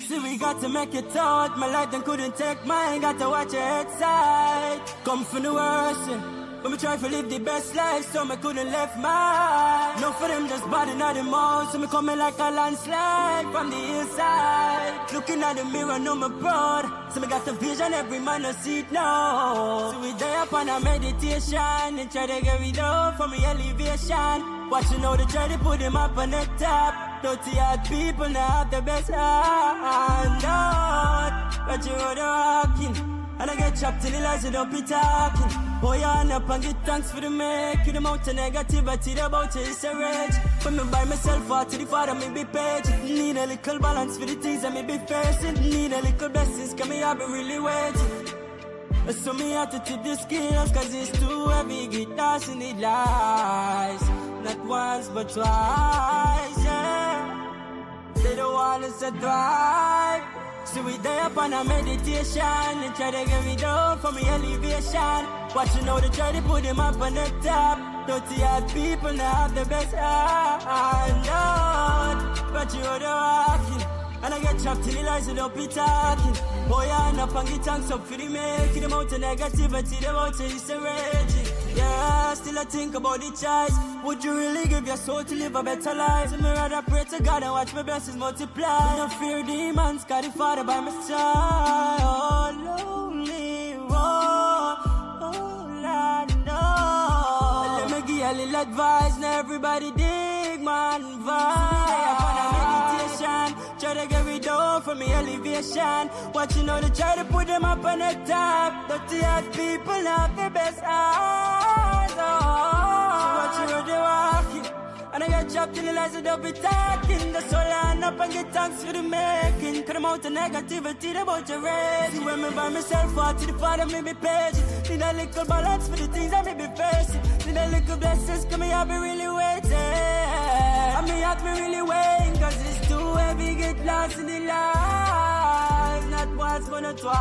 See, we got to make it out. My life then couldn't take mine. Got to watch your head side. Come from the worst, but me try to live the best life, so me couldn't left mine. No for them just body not the most, so me coming like a landslide from the hillside. Looking at the mirror, know me proud. So me got the vision, every man no see it now. So we day up on a meditation and try to get rid of from the elevation. Watching how they try to put them up on the top. Dirty hard people now have the best hand out. But you are walking. And I get chopped in the lies, you don't be talking. Boy, on up and get thanks for the make. In the mountain negativity, the about you is a rage. When me by myself out to the Father, me be page. Need a little balance for the things that me be facing. Need a little blessings, cause me have been really waiting. So me have to take the skills, cause it's too heavy. Get lost in the lies. Not once, but twice, yeah. They don't want us to thrive. So we day up on a meditation and try to get me down from the elevation. Watching how they try to put them up on the top. Dirty hard people now have the best hand out. But you are the walking. And I get trapped in the lies and don't be talking. Boy, on up and get thanks up for the making. Them out of negativity, them out of is raging. Yeah, still I think about the choice. Would you really give your soul to live a better life? So me rather pray to God and watch my blessings multiply. No fear demons, got the Father by my side. Oh, lonely road, oh, Lord, no. Let me give you a little advice. Now everybody dig, man, vibe. Try to get rid of from me elevation. Watching how they try to put them up on the top. Dirty hard people have the best eyes. Oh, watching how they walking. And I get trapped in the lies that they'll be talking. That's all I end up and get thanks for the making. Cause I'm out of negativity, they're about to rage. When me by myself out to the Father, me be patient. Need a little balance for the things I may be facing. Need a little blessings, cause me I be really waiting. And me have me really waiting, cause it's too heavy, get lost in the life. Not once, but not twice.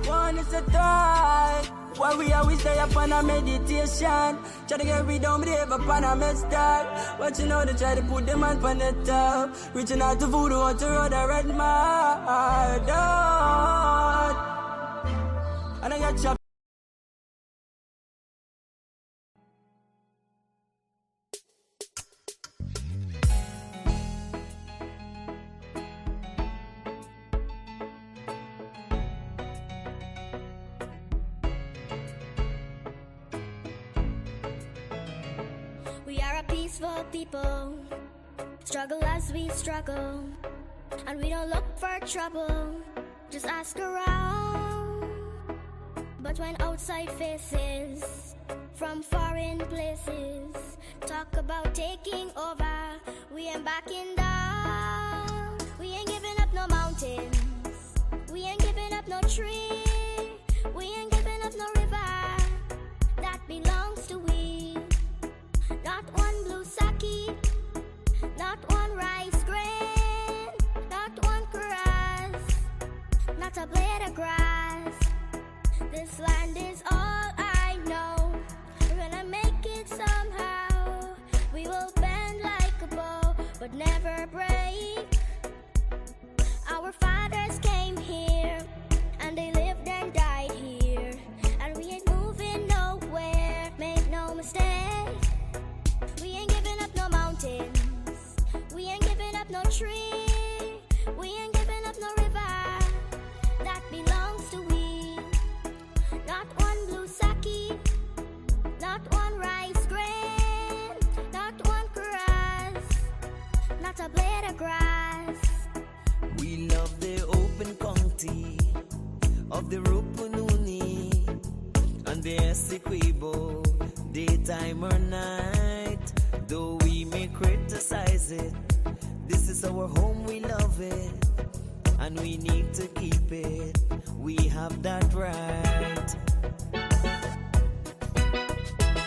One is a twice. Why we always stay up on a meditation. Try to get rid of me, they up on a mess up. Watching how they try to put them on the top. Reaching out to voodoo, out to road, a red mud. And I got chopped. Peaceful people struggle as we struggle, and we don't look for trouble, just ask around. But when outside faces from foreign places talk about taking over, we ain't backing down. We ain't giving up no mountains, we ain't giving up no tree, we ain't giving up no river that belongs to we. Not one blue sake, not one rice grain, not one grass, not a blade of grass. This land is all I know. We're gonna make it somehow. We will bend like a bow, but never break. Our fathers came here, and they lived and died here, and we ain't moving nowhere, make no mistake. We ain't giving up no mountains, we ain't giving up no tree, we ain't giving up no river that belongs to we. Not one blue sake, not one rice grain, not one grass, not a blade of grass. We love the open county of the Rupununi and the Essequibo, daytime or night. Though we may criticize it, this is our home, we love it, and we need to keep it. We have that right.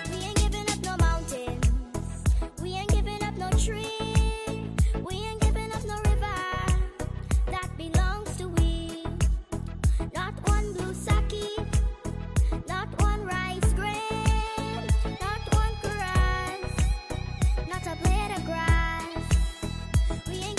We ain't giving up no mountains, we ain't giving up no tree, we ain't giving up no river that belongs to we. Not one blue sake, not one rice grain, not one grass, not a blade of grass. We ain't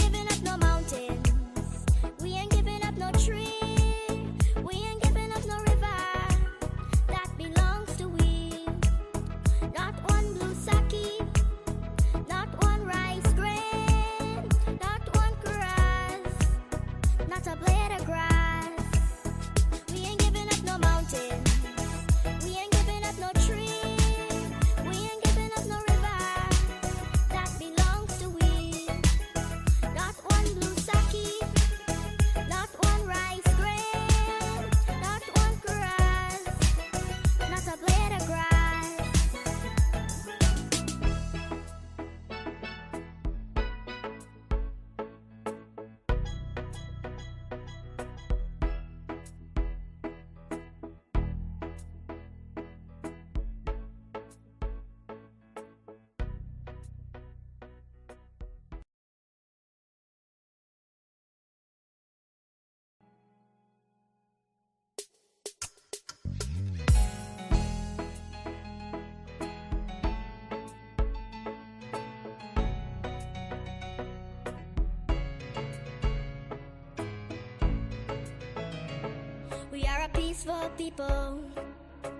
peaceful people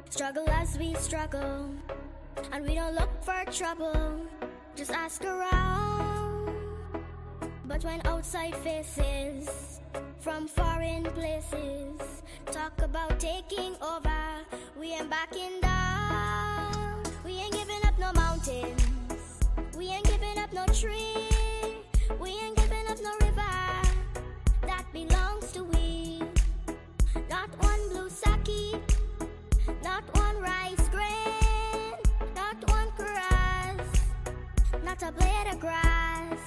struggle as we struggle, and we don't look for trouble, just ask around. But when outside faces from foreign places talk about taking over, we ain't backing down. We ain't giving up no mountains, we ain't giving up no tree, we ain't giving up no river that belongs to we. Not one blue sake, not one rice grain, not one grass, not a blade of grass.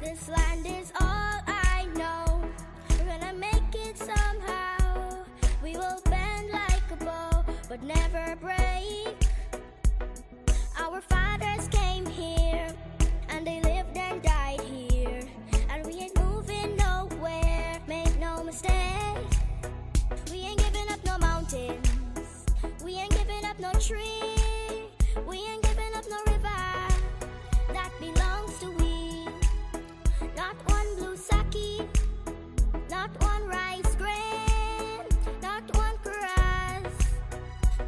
This land is all I know. We're gonna make it somehow. We will bend like a bow, but never break. Our fathers came here, and they lived and died here, and we ain't moving nowhere, make no mistake. We ain't giving up no mountains, we ain't giving up no tree, we ain't giving up no river that belongs to we. Not one blue sake, not one rice grain, not one grass,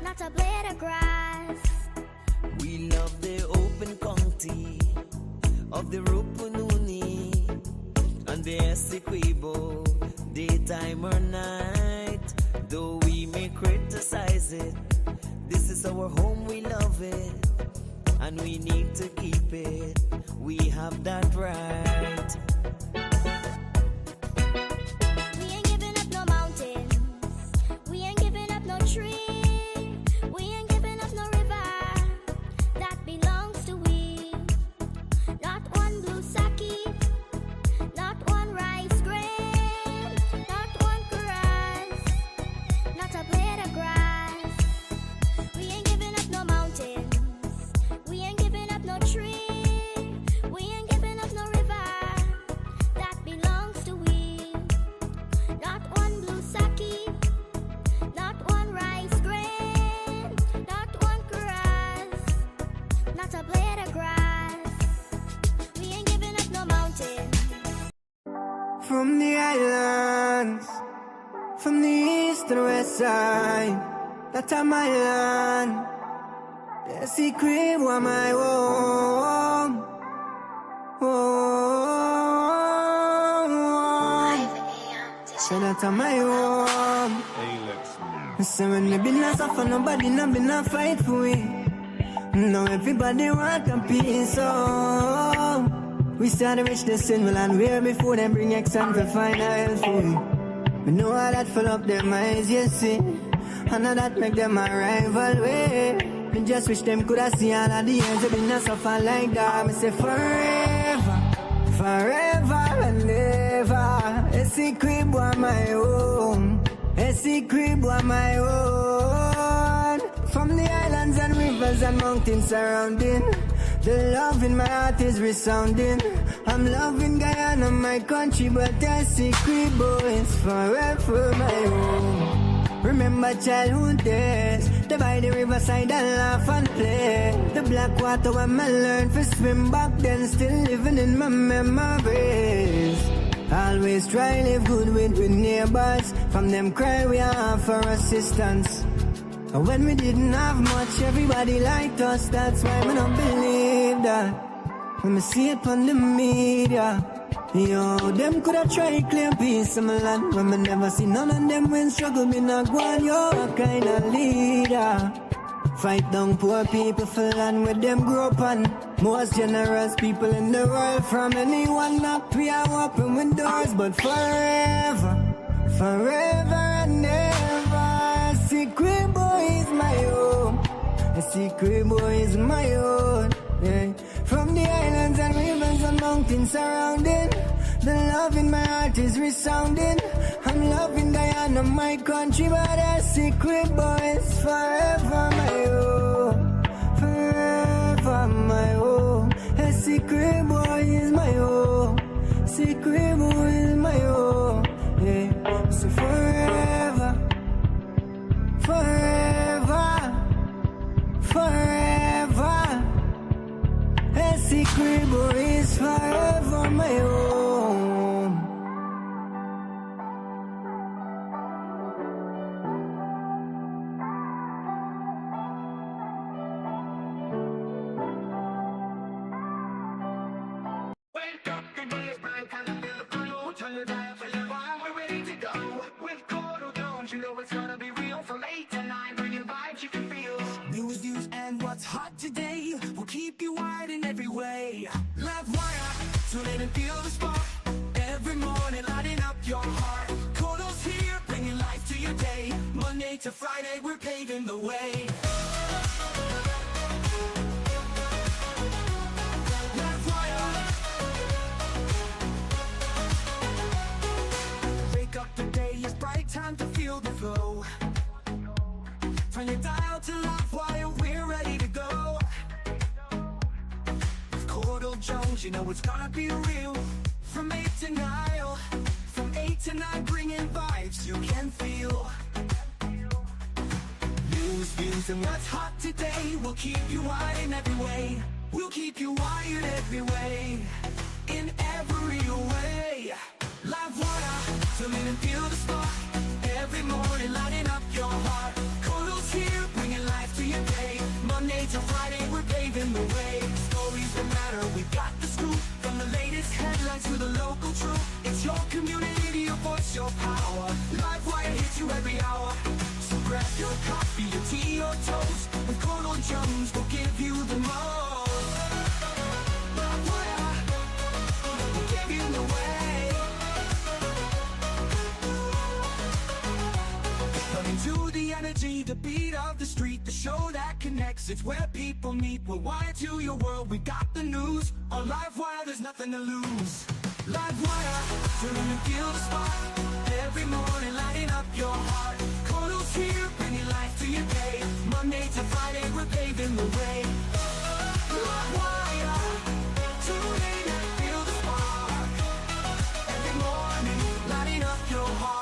not a blade of grass. We love the open county of the Rupununi and the Essequibo, daytime or night. Though we may criticize it, this is our home, we love it, and we need to keep it. We have that right. We ain't giving up no mountains, we ain't giving up no tree, we ain't giving up no river that belongs to we. Not one blue sake, not one rice grain, not one grass, not a blade of grass. We ain't giving up no mountains, we ain't giving up no tree, we ain't giving up no river that belongs to we. Not one blue sake, not one rice grain, not one grass, not a blade of grass. We ain't giving up no mountains. From the islands, from the east to the west side, that's my land. The secret was my home. So that's my home. So when me been a suffer, nobody not been a fight for me. Now everybody want a piece of. We started reach the single and where before them bring exam to find a help for me. We know how that fill up their minds, you see. And now that make them a rival way. Me just wish them could have seen all of the years they been a suffer like that. Me say forever, forever and ever. A secret was my own, a secret was my own. From the islands and rivers and mountains surrounding, the love in my heart is resounding. I'm loving Guyana, my country, but that secret boy is forever my home. Remember childhood days, the by the riverside and laugh and play. The black water when I learned to swim back then, still living in my memories. Always try live good with neighbors. From them cry we have for assistance. And when we didn't have much, everybody liked us. That's why we don't believe that. When we see it on the media, yo, them coulda tried claim peace of my land. When we never see none of them when struggle, me not go on, yo, what kind of leader? Fight down poor people for land where them grow up on. Most generous people in the world, from anyone knock we are open windows. But forever, forever and ever, a secret boy is my home. A secret boy is my own, yeah. From the islands and rivers and mountains surrounding, the love in my heart is resounding. I'm loving Guyana, my country, but a secret boy is forever my own. Forever my own. A secret boy is my own. Secret boy is my own. Yeah. So forever, forever, forever. A secret boy is forever my own. Jones, you know it's gonna be real. From 8 to 9, bringing vibes you can feel. News, views, and what's hot today will keep you wired in every way. Livewire, tune in and feel the spark. Every morning, lighting up your heart. Courdel's here, bringing life to your day. Monday to Friday, we're paving the way. Up the day is bright, time to feel the flow. Turn your dial to Livewire, we're ready to go. With Courdel Jones, you know it's gonna be real. From 8 to 9, from 8 to 9, bringing vibes you can feel. News, views, and what's hot today will keep you wired in every way. We'll keep you wired every way, in every way. Livewire, tune in and feel the spark. Every morning, lighting up your heart. Courdel's here, bringing life to your day. Monday to Friday, we're paving the way. Stories that matter, we've got the scoop. From the latest headlines to the local truth. It's your community, your voice, your power. Livewire hits you every hour. So grab your coffee, your tea, or toast. With Courdel Jones, we'll give you the most. Livewire, we'll give you the way. To the energy, the beat of the street, the show that connects, it's where people meet. We're wired to your world, we got the news. On Livewire, there's nothing to lose. Livewire, tune in and feel the spark. Every morning, lighting up your heart. Courdel's here, bringing life to your day. Monday to Friday, we're paving the way. Livewire, tune in and feel the spark. Every morning, lighting up your heart.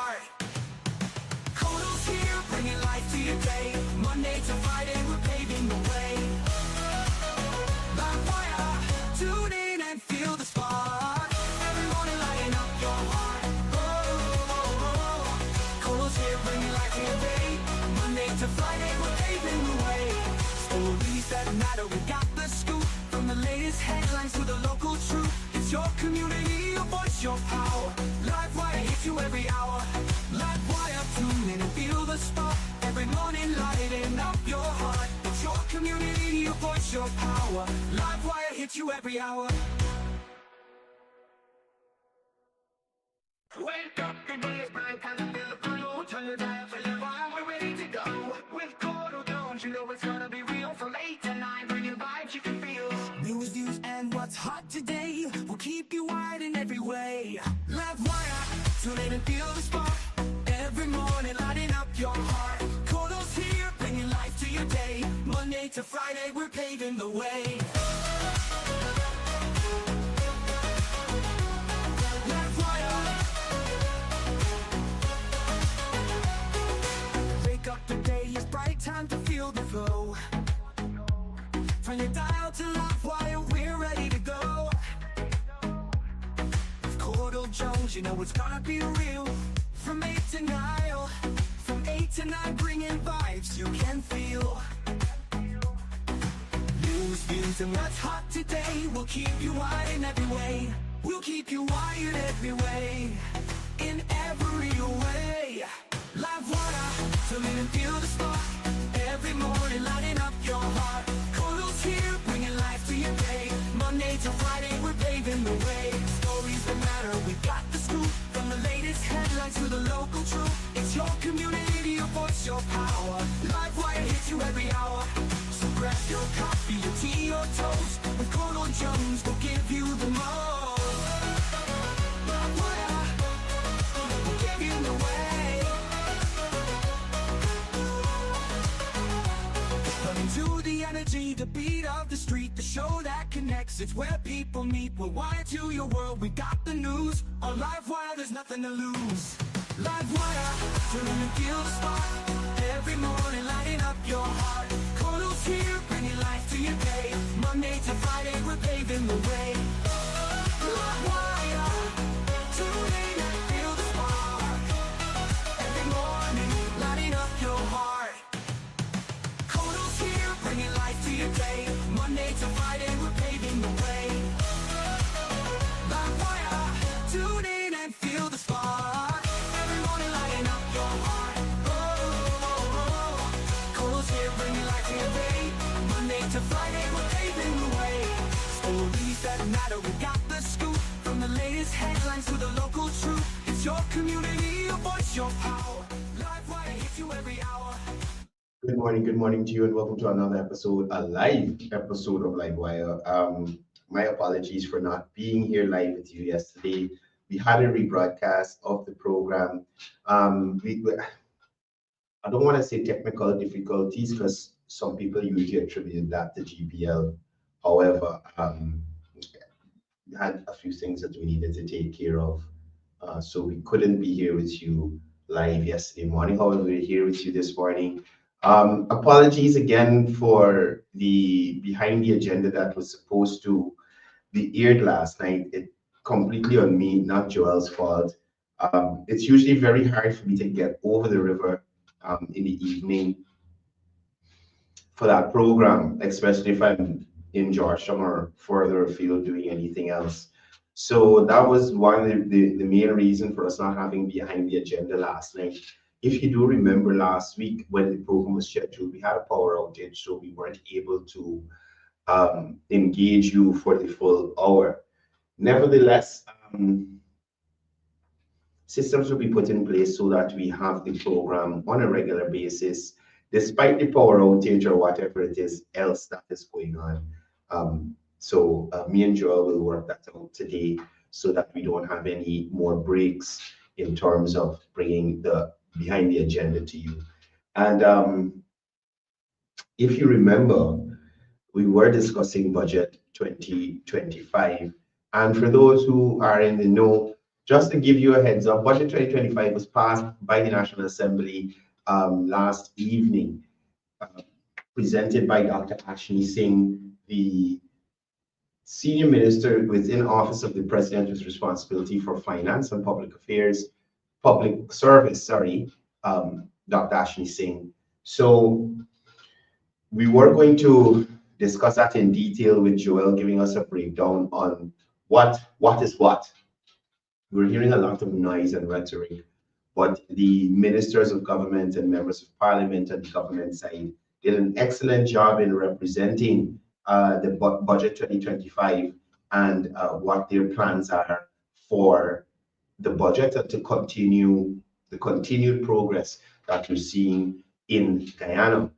Bringing life to your day. Monday to Friday, we're paving the way. Livewire, tune in and feel the spark. Every morning, lighting up your heart. Courdel's here, bringing life to your day. Monday to Friday, we're paving the way. Stories that matter, we got the scoop. From the latest headlines to the local truth. It's your community, your voice, your power. Livewire hits you every hour. Livewire, tune in and feel the spark. Every morning, lighting up your heart. It's your community, your voice, your power. Livewire hits you every hour. Wake up, the day is bright, time to feel the flow. Turn your dial for Livewire, we're ready to go. With Courdel Jones, you know it's gonna be real. From 8 to 9, bringing vibes you can feel. News, views, and what's hot today will keep you wired in every way. Livewire, tune in and feel the spark. Every morning, lighting up your heart. Courdel's here, bringing life to your day. Monday to Friday, we're paving the way. Livewire, wake up, the day is bright, time to feel the flow. Turn your dial to Livewire, we're ready to go. With Courdel Jones, you know it's gonna be real. From 8 to 9, from 8 to 9, bringing vibes you can feel. News, views, and what's hot today will keep you wired in every way. We'll keep you wired every way, in every way. Livewire, tune in and feel the spark. Every morning, lighting up your heart. Courdel's here, bringing life to your day. Monday to Friday, we're paving the way. Stories that matter, we've got the scoop. From the latest headlines to the local truth. It's your community, your voice, your power. Livewire hits you every hour. So grab your coffee, your tea, or toast. With Courdel Jones, we'll give you the most. Livewire, we'll give you the way. Running to the energy, the beat of the street, the show that connects, it's where people meet. We're wired to your world, we got the news. On Livewire, there's nothing to lose. Livewire, tune in and feel the spark. Every morning, lighting up your heart. Courdel's here, bringing life to your day. Monday to Friday, we're paving the way. Livewire, tune in and feel the spark. Every morning, lighting up your heart. Courdel's here, bringing life to your day. Monday to Friday, we're paving the way. Livewire, tune in and feel the spark. Every morning, lighting up your heart. to Friday, we're paving the way. Stories that matter, we got the scoop. From the latest headlines to the local truth. It's your community, your voice, your power. Livewire hits you every hour. Good morning to you, and welcome to another episode, a live episode of Livewire. My apologies for not being here live with you yesterday. We had a rebroadcast of the program. I don't want to say technical difficulties because some people usually attribute that to GPL. However, we had a few things that we needed to take care of. So we couldn't be here with you live yesterday morning. However, we're here with you this morning. Apologies again for the behind the agenda that was supposed to be aired last night. It completely on me, not Joel's fault. It's usually very hard for me to get over the river in the evening for that program, especially if I'm in Georgetown or further afield doing anything else. So that was one of the main reason for us not having behind the agenda last night. If you do remember last week when the program was scheduled, we had a power outage, so we weren't able to engage you for the full hour. Nevertheless, systems will be put in place so that we have the program on a regular basis, despite the power outage or whatever it is else that is going on. So me and Joel will work that out today so that we don't have any more breaks in terms of bringing the behind the agenda to you. And if you remember, we were discussing budget 2025. And for those who are in the know, just to give you a heads up, budget 2025 was passed by the National Assembly last evening, presented by Dr. Ashley Singh, the Senior Minister within Office of the President with responsibility for finance and public affairs, public service, Dr. Ashley Singh. So we were going to discuss that in detail with Joel giving us a breakdown on what is what. We're hearing a lot of noise and rhetoric, but the ministers of government and members of parliament and the government side did an excellent job in representing the budget 2025 and what their plans are for the budget and to continue the continued progress that we're seeing in Guyana,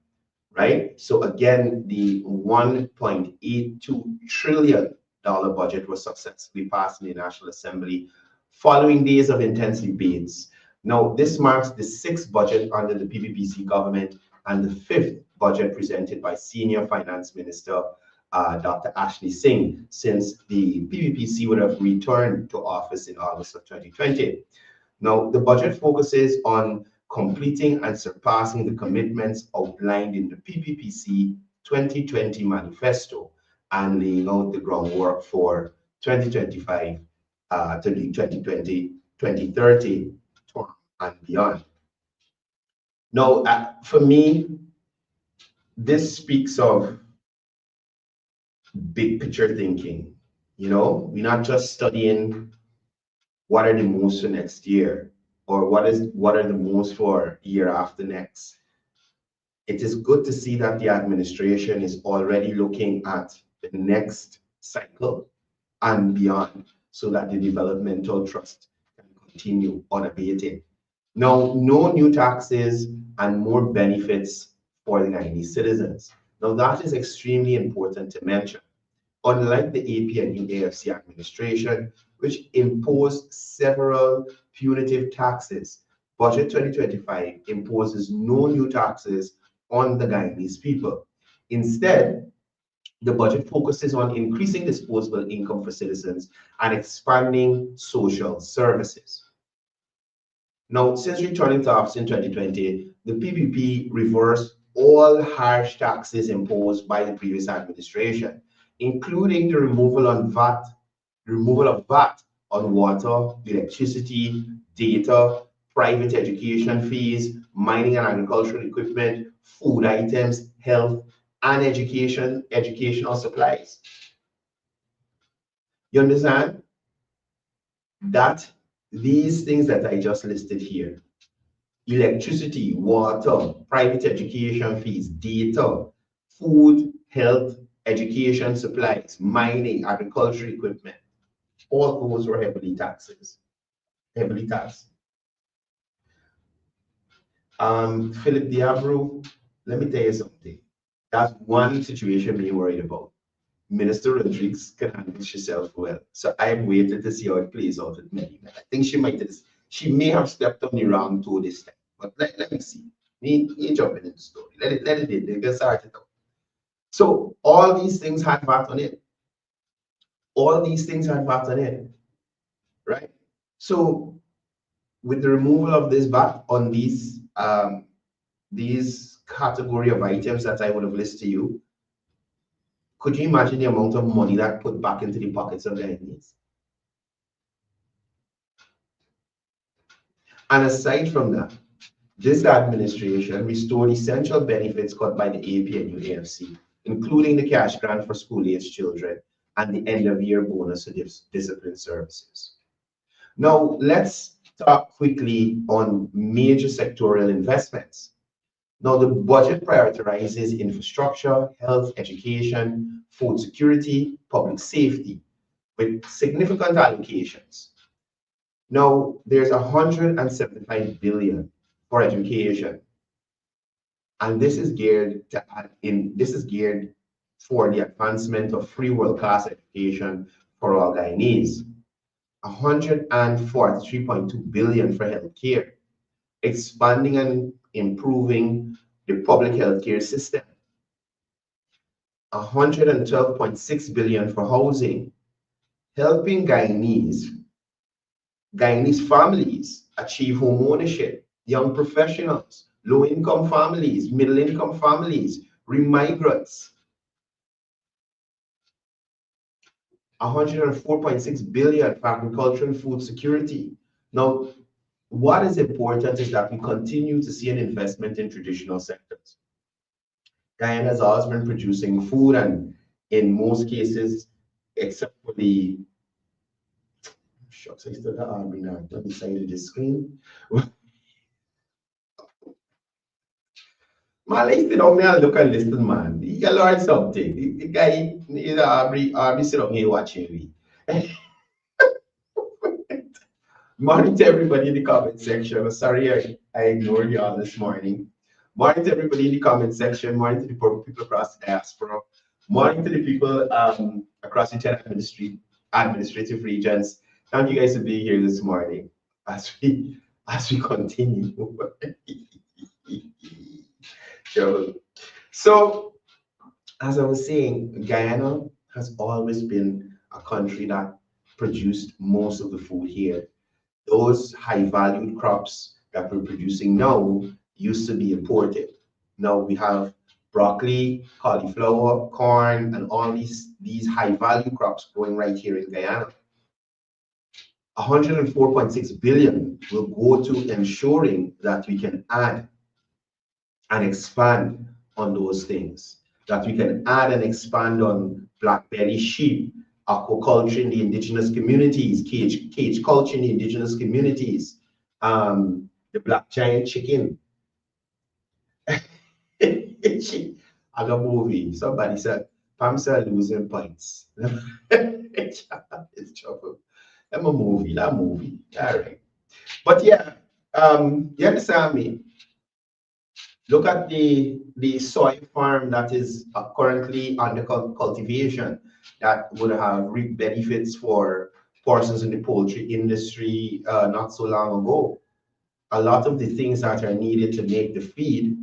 right? So again, the $1.82 trillion budget was successfully passed in the National Assembly following days of intense debates. Now, this marks the 6th budget under the PPPC government and the 5th budget presented by Senior Finance Minister Dr. Ashley Singh since the PPPC would have returned to office in August of 2020. Now, the budget focuses on completing and surpassing the commitments outlined in the PPPC 2020 manifesto and laying out the groundwork for 2025 to the 2020-2030 term and beyond. Now, for me, this speaks of big picture thinking. You know, we're not just studying what are the most for next year or what are the most for year after next. It is good to see that the administration is already looking at the next cycle and beyond so that the developmental trust can continue unabated. Now, no new taxes and more benefits for the Guyanese citizens. Now, that is extremely important to mention. Unlike the AP and AFC administration, which imposed several punitive taxes, Budget 2025 imposes no new taxes on the Guyanese people. Instead, the budget focuses on increasing disposable income for citizens and expanding social services. Now, since returning to office in 2020, the PPP reversed all harsh taxes imposed by the previous administration, including the removal of VAT on water, electricity, data, private education fees, mining and agricultural equipment, food items, health, and educational supplies. You understand? That these things that I just listed here, electricity, water, private education fees, data, food, health, education, supplies, mining, agriculture equipment. All those were heavily taxed. Philip Diabro, let me tell you something. That's one situation being worried about. Minister Rodriguez can handle herself well. So I'm waiting to see how it plays out with Medina. I think she may have stepped on the wrong toe this time. But let me see. Me jumping in the story. Let it get started out. So all these things had VAT on it. All these things had VAT on it. Right? So with the removal of this VAT on these category of items that I would have listed to you, could you imagine the amount of money that put back into the pockets of the Guyanese? And aside from that, this administration restored essential benefits cut by the APNU AFC, including the cash grant for school-aged children and the end-of-year bonus to discipline services. Now, let's talk quickly on major sectorial investments. Now, the budget prioritizes infrastructure, health, education, food security, public safety, with significant allocations. Now, there's 175 billion for education, and this is geared for the advancement of free world-class education for all Guyanese. 143.2 billion for healthcare, expanding and improving the public healthcare system. 112.6 billion for housing, helping Guyanese families achieve home ownership, young professionals, low-income families, middle-income families, remigrants. 104.6 billion for agriculture and food security. Now, what is important is that we continue to see an investment in traditional sectors. Guyana has always been producing food, and in most cases, except for the shucks, I still have on the side of the screen. Man, let's sit down there and look and listen, man. You can learn something. The guy, you know, I'll sit down here watching me. Morning to everybody in the comment section. Sorry, I ignored y'all this morning. Morning to everybody in the comment section. Morning to the people across the diaspora. Morning to the people across the 10 administrative regions. Thank you guys for being here this morning as we continue. Sure. So, as I was saying, Guyana has always been a country that produced most of the food here. Those high-valued crops that we're producing now used to be imported. Now we have broccoli, cauliflower, corn, and all these high-value crops growing right here in Guyana. 104.6 billion will go to ensuring that we can add and expand on those things, that we can add and expand on blackberry sheep, aquaculture in the indigenous communities, cage culture in the indigenous communities, the black giant chicken. I got a movie. Somebody said, Pamsa losing points. It's trouble. That movie. All right. But yeah, you understand me? Look at the soy farm that is currently under cultivation that would have reaped benefits for persons in the poultry industry not so long ago. A lot of the things that are needed to make the feed,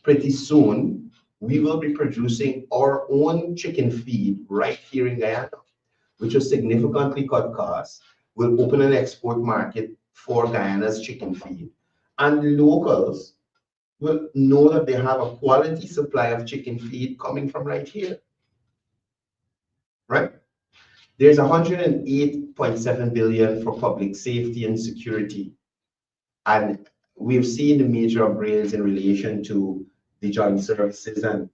pretty soon, we will be producing our own chicken feed right here in Guyana, which will significantly cut costs, will open an export market for Guyana's chicken feed. And the locals will know that they have a quality supply of chicken feed coming from right here, right? There's 108.7 billion for public safety and security. And we've seen the major upgrades in relation to the joint services and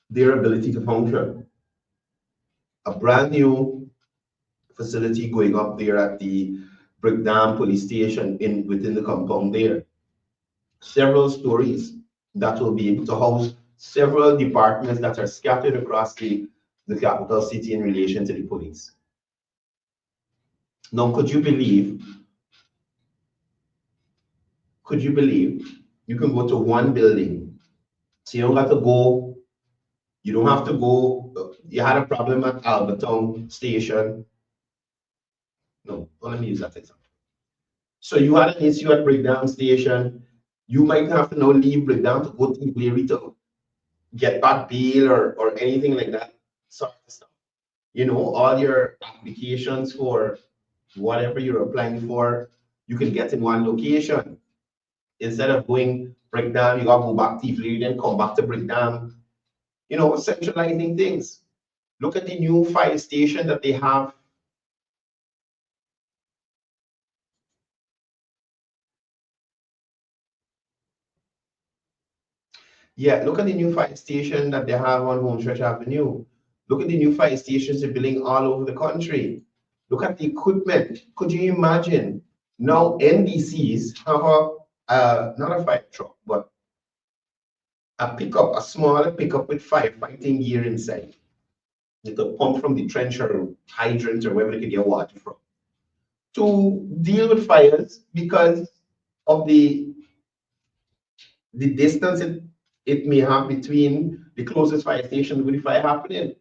their ability to function. A brand new facility going up there at the Brick Dam police station within the compound there. Several stories that will be able to house several departments that are scattered across the capital city in relation to the police. Now, could you believe you can go to one building? So you don't have to go, you had a problem at Albertown Station. No, let me use that example. So you had an issue at Breakdown Station. You might have to now leave Breakdown to go to Blairi to get back bail or anything like that sort of stuff. You know, all your applications for whatever you're applying for, you can get in one location. Instead of going Breakdown, you got to go back to Blairi, then come back to Breakdown. You know, centralizing things. Look at the new fire station that they have. Yeah, look at the new fire station that they have on Homestretch Avenue. Look at the new fire stations they're building all over the country. Look at the equipment. Could you imagine? Now NDCs have not a fire truck, but a pickup, a smaller pickup with firefighting gear inside. They could pump from the trench or hydrant or wherever they could get water from to deal with fires because of the distance it may have between the closest fire station with the fire happening.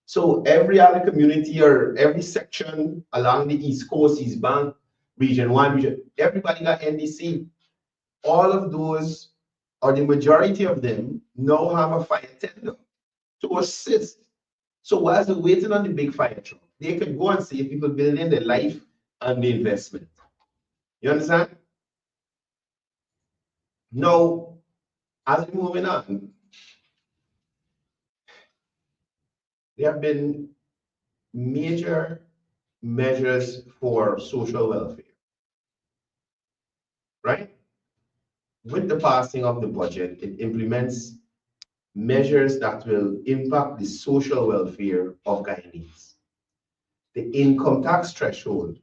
So every other community or every section along the East Coast, East Bank, Region 1, everybody got NDC. All of those, or the majority of them, now have a fire tender to assist. So whilst they're waiting on the big fire truck, they can go and save people building their life and the investment. You understand? Now, as we're moving on, there have been major measures for social welfare, right? With the passing of the budget, it implements measures that will impact the social welfare of Guyanese. The income tax threshold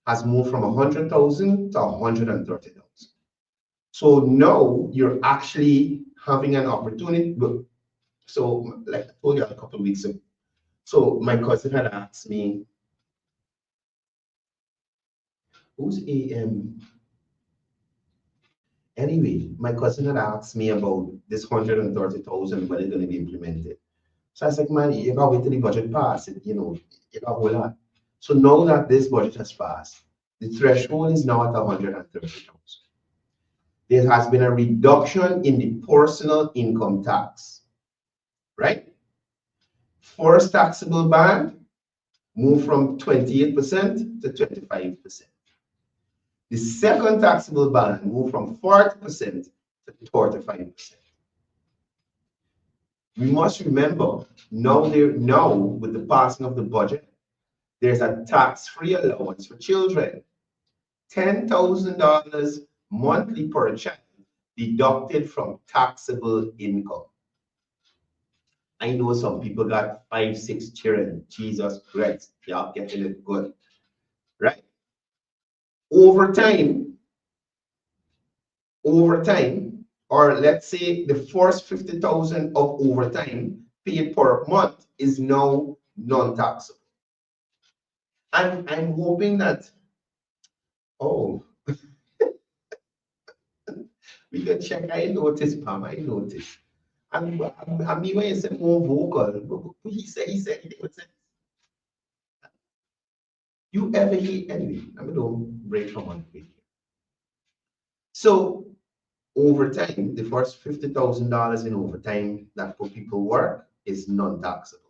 has moved from 100,000 to 130,000. So now you're actually having an opportunity. So, like I told you a couple of weeks ago, so my cousin had asked me, who's AM? Anyway, my cousin had asked me about this 130,000 when it's going to be implemented. So I was like, man, you gotta wait till the budget pass. You gotta hold on. So now that this budget has passed, the threshold is now at 130,000. There has been a reduction in the personal income tax, right? First taxable band moved from 28% to 25%. The second taxable band moved from 40% to 45%. We must remember now with the passing of the budget, there's a tax-free allowance for children. $10,000 monthly per child deducted from taxable income. I know some people got 5, 6 children. Jesus Christ, y'all getting it good, right? Over time, or let's say the first 50,000 of overtime paid per month is now non-taxable. And I'm hoping that, we can check. I noticed, Pam, I noticed. And me when you say more vocal, he said it would say. You ever hear, anyway, I'm going to break from one quick. So overtime, the first $50,000 in overtime that for people work is non-taxable.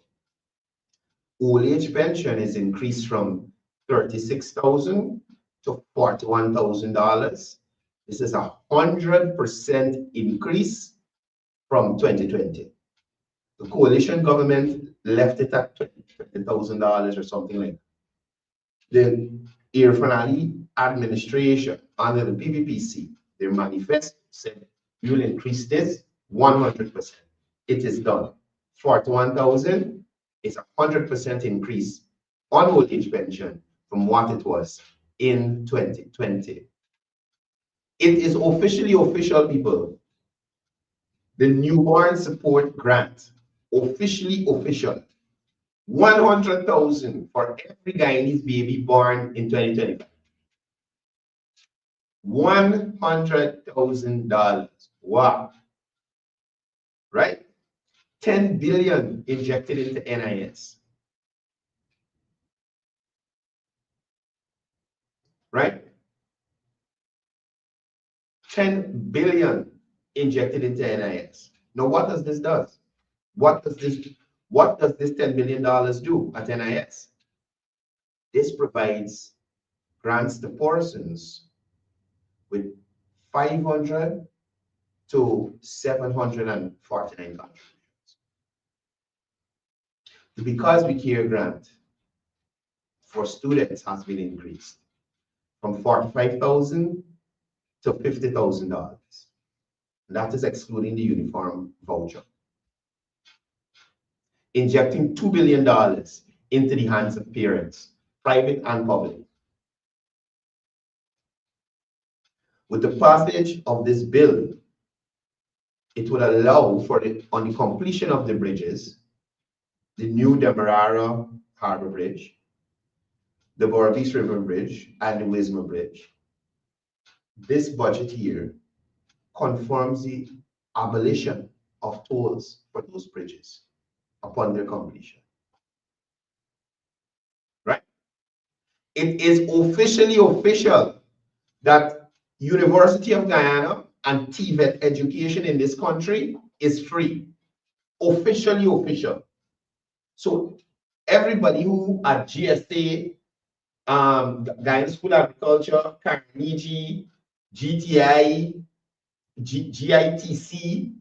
Old age pension is increased from $36,000 to $41,000. This is 100% increase from 2020. The coalition government left it at $20,000 or something like that. The Irfanali administration under the PPPC, their manifesto said, we will increase this 100%. It is done. 41,000 is 100% increase on old age pension from what it was in 2020. It is officially official, people. The newborn support grant, officially official. 100,000 for every Guyanese baby born in 2025. $100,000. Wow. Right? 10 billion injected into NIS. Right? 10 billion injected into NIS. Now, what does this do? What does this $10 billion do at NIS? This provides grants to persons with 500 to 749 contributions. The Because We Care grant for students has been increased from $45,000 to $50,000. That is excluding the uniform voucher. Injecting $2 billion into the hands of parents, private and public. With the passage of this bill, it would allow for on the completion of the bridges, the new Demerara Harbor Bridge, the Borvis River Bridge, and the Wismar Bridge. This budget year confirms the abolition of tolls for those bridges upon their completion. Right? It is officially official that University of Guyana and TVET education in this country is free. Officially official. So everybody who at GSA, Guyana School of Agriculture, Carnegie, GTI, GITC,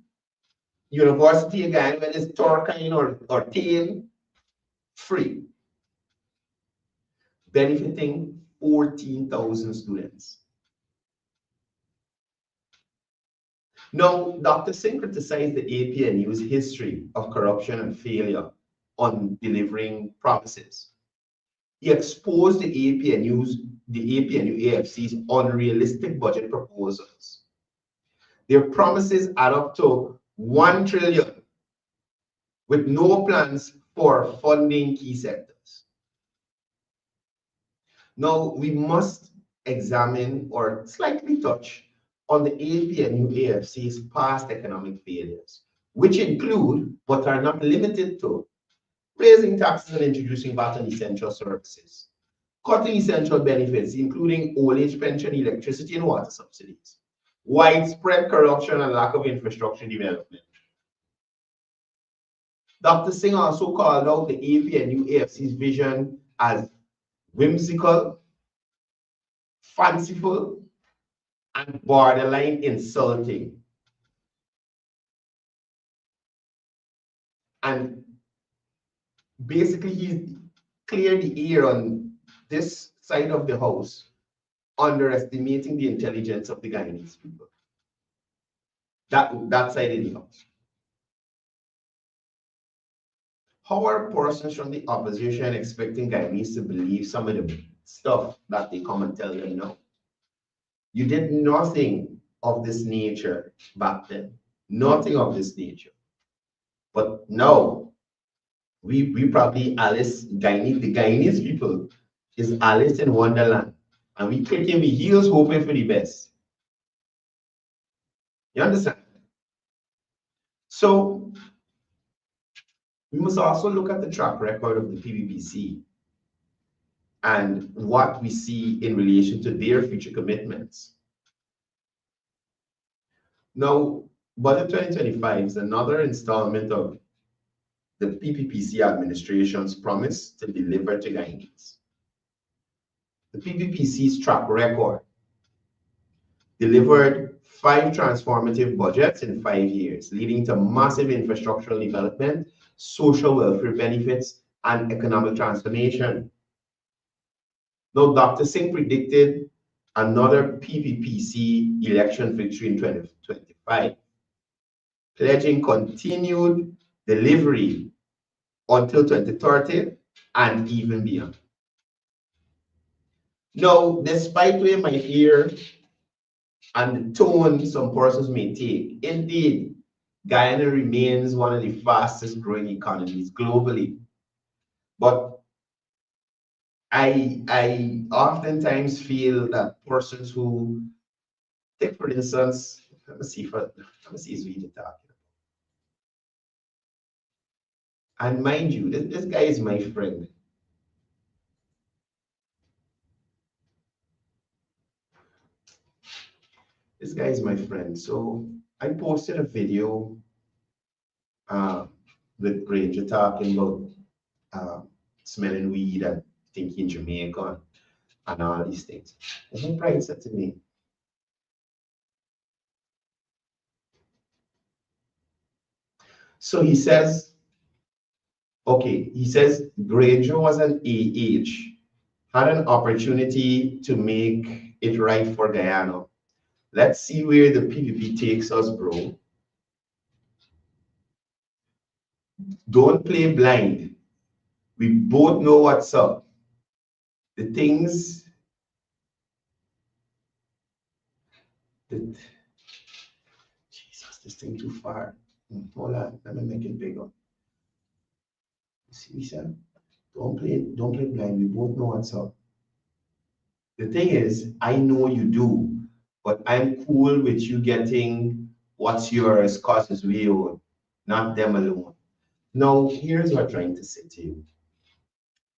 University of Guyana, whether it's Turkine or Tail, free. Benefiting 14,000 students. Now, Dr. Singh criticized the APNU's history of corruption and failure on delivering promises. He exposed the APNU AFC's unrealistic budget proposals. Their promises add up to 1 trillion with no plans for funding key sectors. Now, we must examine or slightly touch on the APNU AFC's past economic failures, which include, but are not limited to, raising taxes and introducing VAT on essential services, cutting essential benefits, including old age pension, electricity, and water subsidies, widespread corruption, and lack of infrastructure development. Dr. Singh also called out the APNU AFC's vision as whimsical, fanciful, and borderline insulting. And basically, he cleared the air on this side of the house, underestimating the intelligence of the Guyanese people. That side of the house. How are persons from the opposition expecting Guyanese to believe some of the stuff that they come and tell them now? You did nothing of this nature back then. Nothing of this nature. But now, we probably Alice, the Guyanese people is Alice in Wonderland. And we kicking the heels hoping for the best. You understand? So, we must also look at the track record of the PPPC and what we see in relation to their future commitments. Now, Budget 2025 is another installment of the PPPC administration's promise to deliver to Guyanese. The PPPC's track record delivered 5 transformative budgets in 5 years, leading to massive infrastructural development, social welfare benefits, and economic transformation. Now, Dr. Singh predicted another PPPC election victory in 2025, pledging continued delivery until 2030 and even beyond. Now, despite we might hear and the tone some persons may take. Indeed, Guyana remains one of the fastest growing economies globally. But I oftentimes feel that persons who take, for instance, let me see is really talking. And mind you, this guy is my friend. This guy is my friend. So I posted a video with Granger talking about smelling weed and thinking Jamaica and all these things. And my pride said to me, so he says, okay, he says Granger was an AH, had an opportunity to make it right for Guyana. Let's see where the PVP takes us, bro. Don't play blind. We both know what's up. The things that, Jesus, this thing too far. Hold on, let me make it bigger. See, sir? Don't play blind. We both know what's up. The thing is, I know you do, but I'm cool with you getting what's yours cause it's real, not them alone. Now, here's what I'm trying to say to you.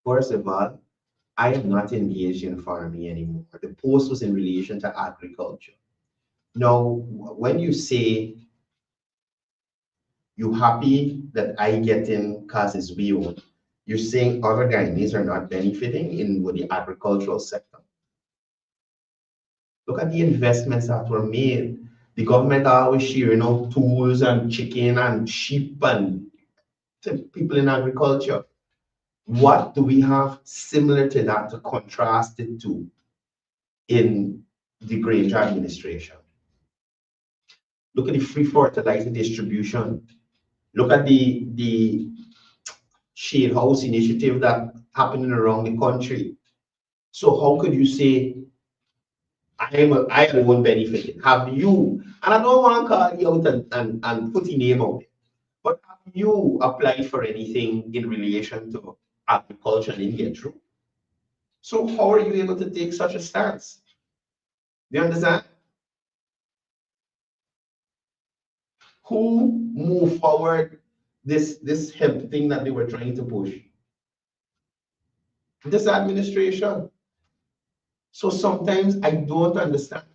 First of all, I am not engaged in farming anymore. The post was in relation to agriculture. Now, when you say you happy that I get in cause it's real, you're saying other Guyanese are not benefiting in the agricultural sector. Look at the investments that were made. The government are always sharing out tools and chicken and sheep and to people in agriculture. What do we have similar to that to contrast it to in the Granger administration? Look at the free fertilizer distribution. Look at the shade house initiative that happening around the country. So how could you say I alone benefited? Have you, and I don't want to call you out and put your name out there, but have you applied for anything in relation to agriculture and didn't get through? So how are you able to take such a stance? Do you understand? Who moved forward this hemp thing that they were trying to push? This administration. So sometimes I don't understand.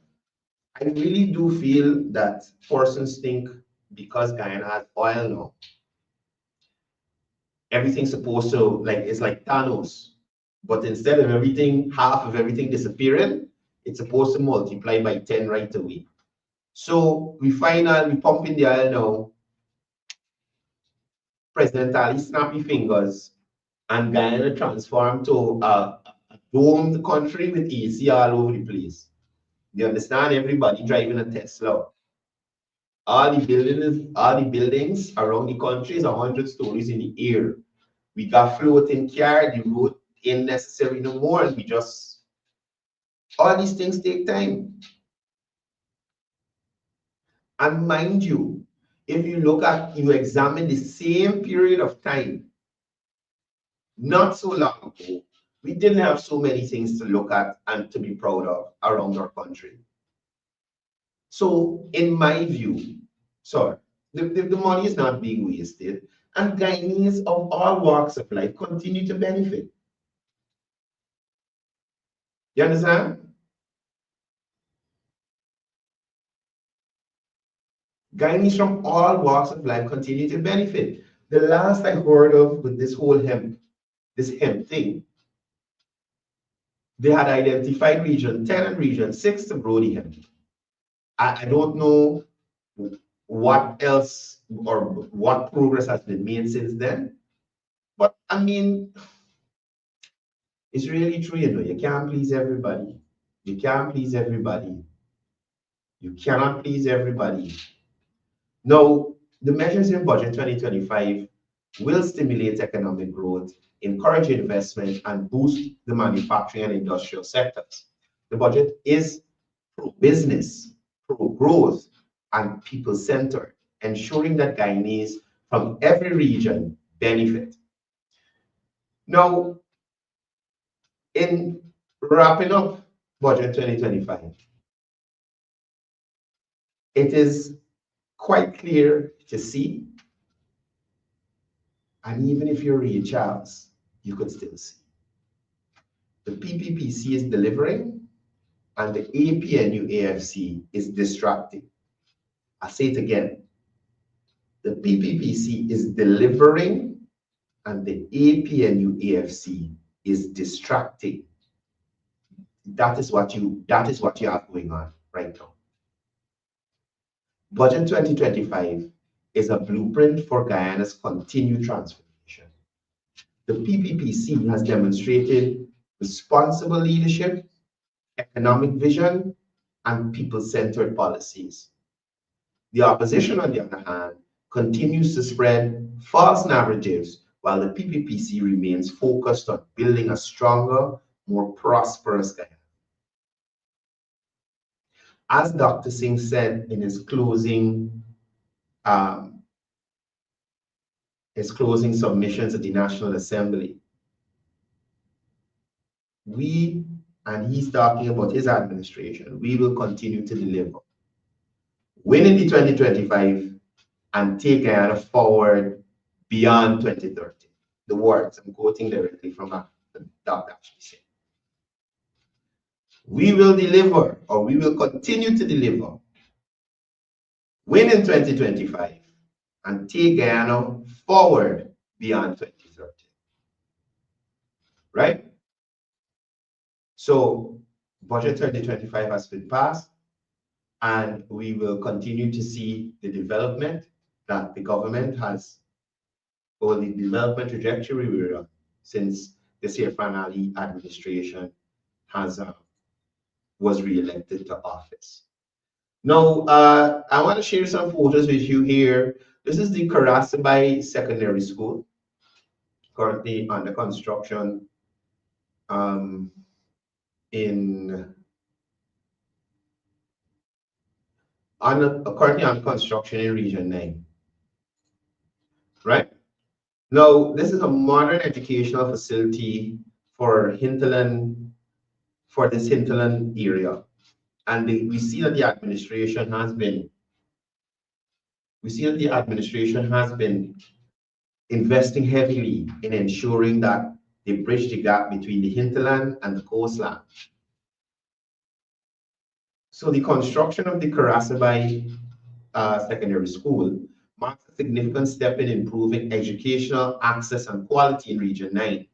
I really do feel that persons think because Guyana has oil now, everything's supposed to, like, it's like Thanos. But instead of everything, half of everything disappearing, it's supposed to multiply by 10 right away. So we pump in the oil now. President Ali snappy fingers and Guyana transformed to a domed country with AC all over the place. You understand? Everybody driving a Tesla. All the buildings around the country is 100 stories in the air. We got floating car, the road ain't necessary no more, and we just all these things take time. And mind you, if you examine the same period of time, not so long ago, we didn't have so many things to look at and to be proud of around our country. So, in my view, sorry, the money is not being wasted, and Guyanese of all walks of life continue to benefit. You understand? Guyanese from all walks of life continue to benefit. The last I heard of with this whole this hemp thing, they had identified region 10 and region 6 to grow the hemp. I don't know what else or what progress has been made since then. But I mean, it's really true, you know, you can't please everybody. You can't please everybody. You cannot please everybody. Now, the measures in Budget 2025 will stimulate economic growth, encourage investment, and boost the manufacturing and industrial sectors. The budget is pro-business. pro-growth, and people-centered, ensuring that Guyanese from every region benefit. Now, in wrapping up Budget 2025, it is quite clear to see, and even if you read charts, you could still see. The PPPC is delivering, and the APNU AFC is distracting. I say it again. The PPPC is delivering, and the APNU AFC is distracting. That is what you have going on right now. Budget 2025 is a blueprint for Guyana's continued transformation. The PPPC has demonstrated responsible leadership, economic vision, and people-centered policies. The opposition, on the other hand, continues to spread false narratives while the PPPC remains focused on building a stronger, more prosperous Guyana. As Dr. Singh said in his closing submissions at the National Assembly, and he's talking about his administration, we will continue to deliver. Win in the 2025 and take Guyana forward beyond 2030. The words, I'm quoting directly from Dr. actually said. We will deliver, or we will continue to deliver. Win in 2025 and take Guyana forward beyond 2030. Right? So, Budget 2025 has been passed, and we will continue to see the development that the government has, or the development trajectory we're on since the Sirfan Ali administration was re-elected to office. Now, I want to share some photos with you here. This is the Karasabai Secondary School, currently under construction currently under construction in Region 9. Right? Now, this is a modern educational facility for Hinterland, for this Hinterland area. And we see that the administration has been investing heavily in ensuring that they bridge the gap between the hinterland and the coastland. So the construction of the Karasabai Secondary School marks a significant step in improving educational access and quality in Region 9.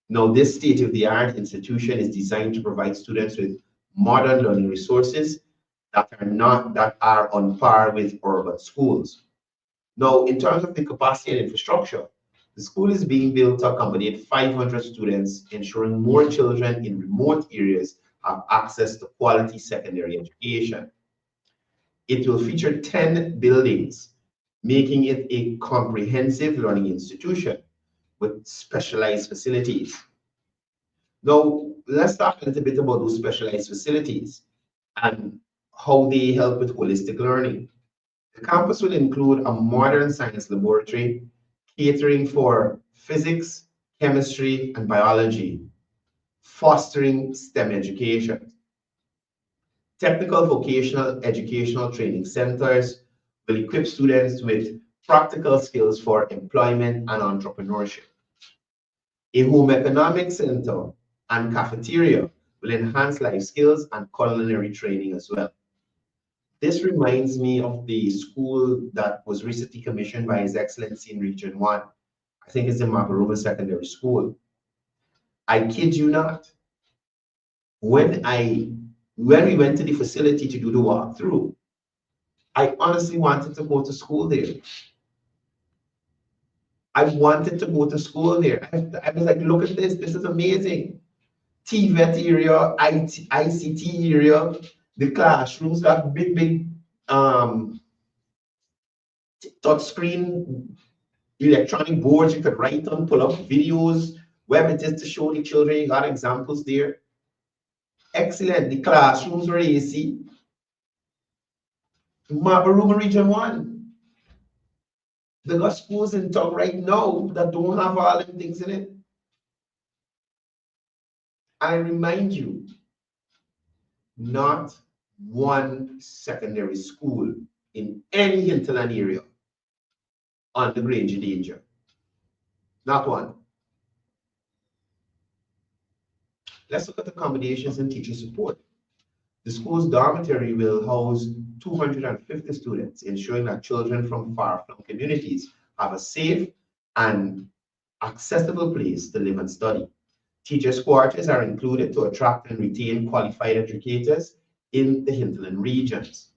Now, this state-of-the-art institution is designed to provide students with modern learning resources that are on par with urban schools. Now, in terms of the capacity and infrastructure, the school is being built to accommodate 500 students, ensuring more children in remote areas have access to quality secondary education. It will feature 10 buildings, making it a comprehensive learning institution with specialized facilities. Now, let's talk a little bit about those specialized facilities and how they help with holistic learning. The campus will include a modern science laboratory catering for physics, chemistry, and biology, fostering STEM education. Technical vocational educational training centers will equip students with practical skills for employment and entrepreneurship. A home economics center and cafeteria will enhance life skills and culinary training as well. This reminds me of the school that was recently commissioned by His Excellency in Region 1. I think it's the Mabarova Secondary School. I kid you not. When we went to the facility to do the walkthrough, I honestly wanted to go to school there. I wanted to go to school there. I was like, look at this. This is amazing. TVET area, ICT area, the classrooms, that big touch screen, electronic boards you could write on, pull up videos, web it is to show the children. You got examples there. Excellent. The classrooms were AC. Mabaruma Region 1. They got schools in town right now that don't have all them things in it. I remind you, not one secondary school in any hinterland area under Granger danger. Not one. Let's look at accommodations and teacher support. The school's dormitory will house 250 students, ensuring that children from far-flung communities have a safe and accessible place to live and study. Teachers' quarters are included to attract and retain qualified educators in the hinterland regions.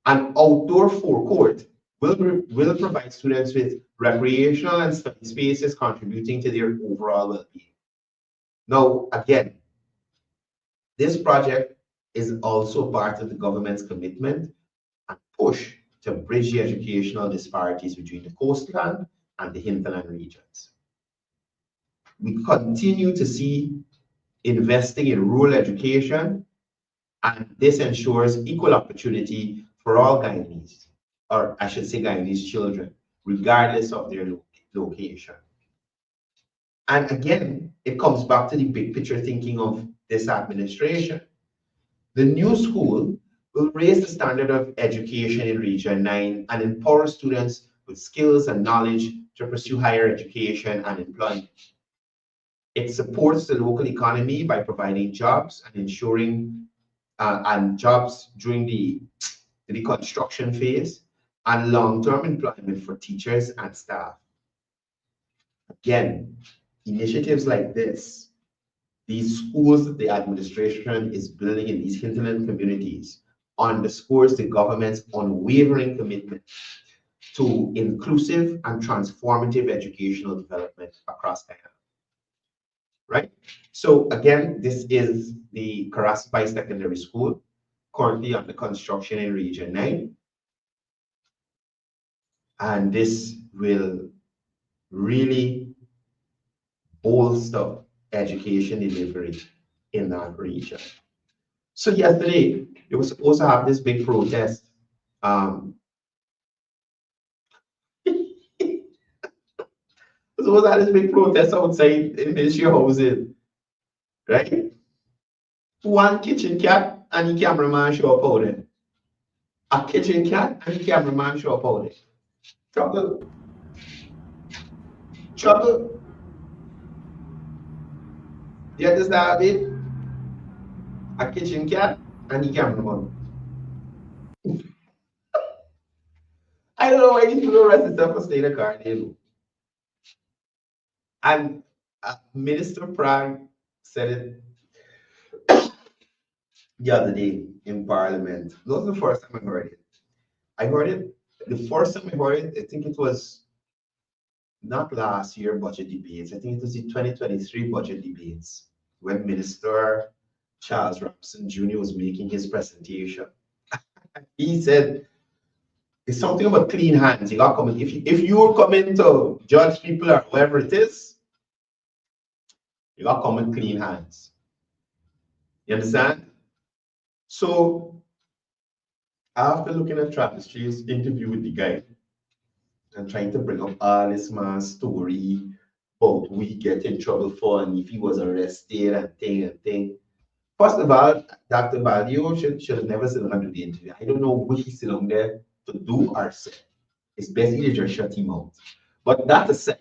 An outdoor forecourt will provide students with recreational and study spaces contributing to their overall well-being. Now, again, this project is also part of the government's commitment and push to bridge the educational disparities between the coastland and the hinterland regions. We continue to see investing in rural education, and this ensures equal opportunity for all Guyanese, or I should say Guyanese children, regardless of their location. And again, it comes back to the big picture thinking of this administration. The new school will raise the standard of education in Region 9 and empower students with skills and knowledge to pursue higher education and employment. It supports the local economy by providing jobs and ensuring jobs during the reconstruction phase and long-term employment for teachers and staff. Again, initiatives like this, these schools that the administration is building in these hinterland communities, underscores the government's unwavering commitment to inclusive and transformative educational development across Guyana. Right? So again, this is the Karaspai Secondary School, currently under construction in Region 9. And this will really bolster education delivery in that region. So yesterday, they were supposed to have this big protest. So was that this big protest outside in Ministry housing, right? One kitchen cat and the cameraman show up out there. A kitchen cat and the cameraman show up out there. Trouble. Trouble. You understand it? A kitchen cat and the cameraman. I don't know why these people arrest themselves for staying in the car. And Minister Prague said it the other day in Parliament. That was the first time I heard it. The first time I heard it, I think it was not last year budget debates. I think it was the 2023 budget debates when Minister Charles Robson Jr. was making his presentation. He said, it's something about clean hands. You got coming. If you're coming to judge people or whoever it is, you got common clean hands. You understand? So after looking at Tapestry's interview with the guy and trying to bring up all this man's story about who he get in trouble for and if he was arrested and thing. First of all, Dr. Badio should have never sit down and do the interview. I don't know what he's sitting down there to do or say. It's best to just shut him out. But that aside,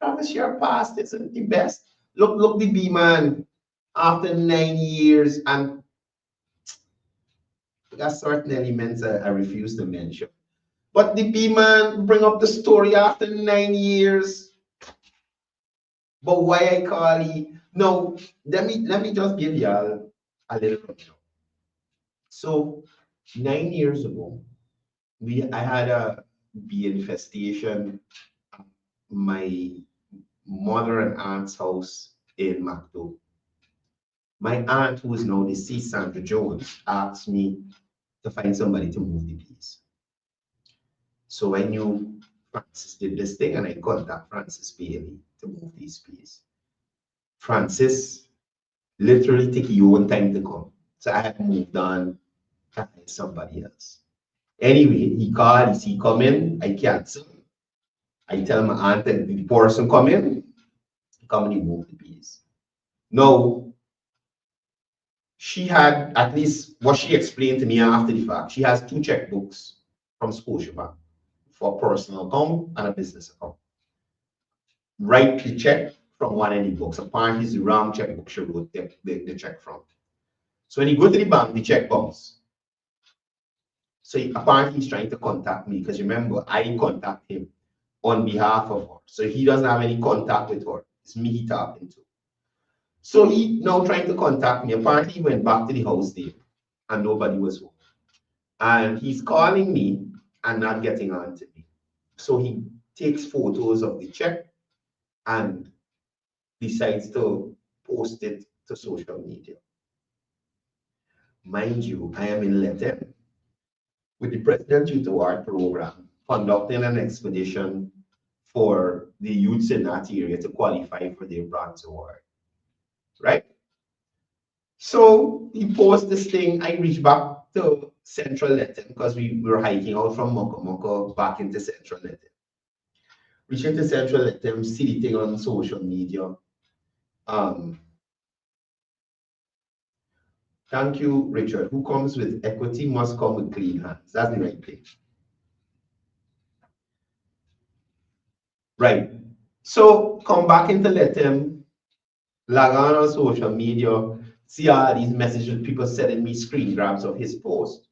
Travis, your past isn't the best. Look, the B man after 9 years, and there are certain elements I refuse to mention. But the B man bring up the story after 9 years. But why I call he? No, let me just give y'all a little rundown. So 9 years ago, I had a bee infestation at my mother and aunt's house in Macdo. My aunt, who is now deceased, Sandra Jones, asked me to find somebody to move the bees. So I knew Francis did this thing, and I contacted Francis Bailey to move these bees. Francis literally took your own time to come. So I had moved on somebody else. Anyway, he called, he see coming, I cancel. I tell my aunt that the person come in, come and remove the bees. Now, she had, at least what she explained to me after the fact, she has 2 checkbooks from Scotiabank for a personal account and a business account. Write the check from one of the books. Apparently, it's the wrong checkbook she wrote the check from. So when you go to the bank, the check bounce. So apparently, he's trying to contact me because remember, I contact him on behalf of her. So he doesn't have any contact with her. It's me he talking to. So he now trying to contact me. Apparently, he went back to the house there and nobody was home. And he's calling me and not getting on to me. So he takes photos of the check and decides to post it to social media. Mind you, I am in Latin with the President Youth Award program, conducting an expedition for the youths in that area to qualify for their Bronze Award, right? So he posts this thing. I reach back to Central Latin because we were hiking out from Moko back into Central Latin. Reaching to Central Latin, see the thing on social media. Thank you, Richard. Who comes with equity must come with clean hands. That's the right place. Right. So come back into Latin, log on social media, see all these messages, people sending me screen grabs of his post.